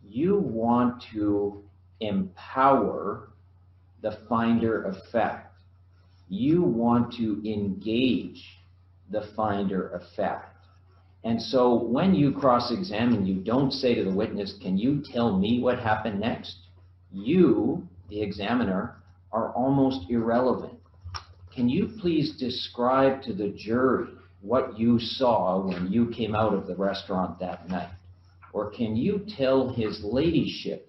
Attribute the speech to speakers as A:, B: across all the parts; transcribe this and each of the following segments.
A: you want to empower the finder of fact. You want to engage the finder of fact. And so when you cross-examine, you don't say to the witness, can you tell me what happened next? You, the examiner, are almost irrelevant. Can you please describe to the jury what you saw when you came out of the restaurant that night? Or can you tell his ladyship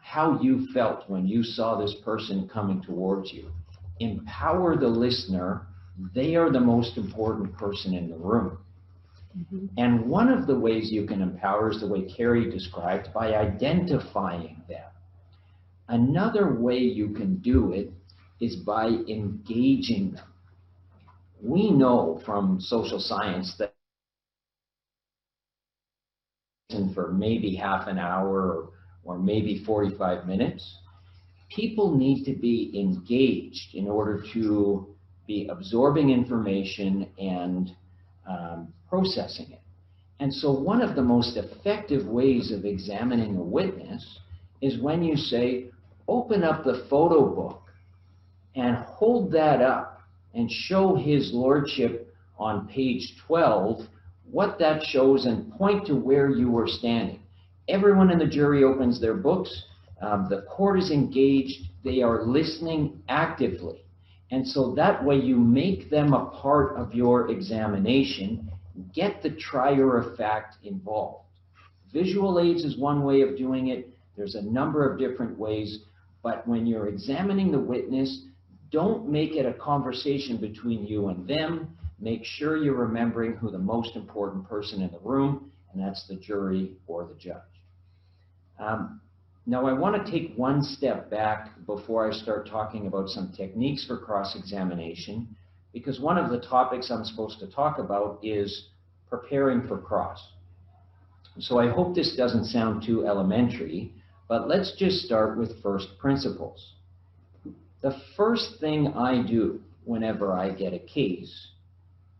A: how you felt when you saw this person coming towards you? Empower the listener. They are the most important person in the room. And one of the ways you can empower is the way Carrie described, by identifying them. Another way you can do it is by engaging them. We know from social science that for maybe half an hour or maybe 45 minutes, people need to be engaged in order to be absorbing information and processing it. And so one of the most effective ways of examining a witness is when you say, open up the photo book and hold that up and show his lordship on page 12 what that shows and point to where you were standing. Everyone in the jury opens their books. The court is engaged. They are listening actively. And so that way you make them a part of your examination. Get the trier of fact involved. Visual aids is one way of doing it. There's a number of different ways. But when you're examining the witness, don't make it a conversation between you and them. Make sure you're remembering who the most important person in the room, and that's the jury or the judge. Now I want to take one step back before I start talking about some techniques for cross-examination, because one of the topics I'm supposed to talk about is preparing for cross. So I hope this doesn't sound too elementary, but let's just start with first principles. The first thing I do whenever I get a case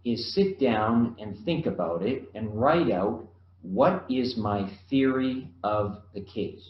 A: is sit down and think about it and write out what is my theory of the case.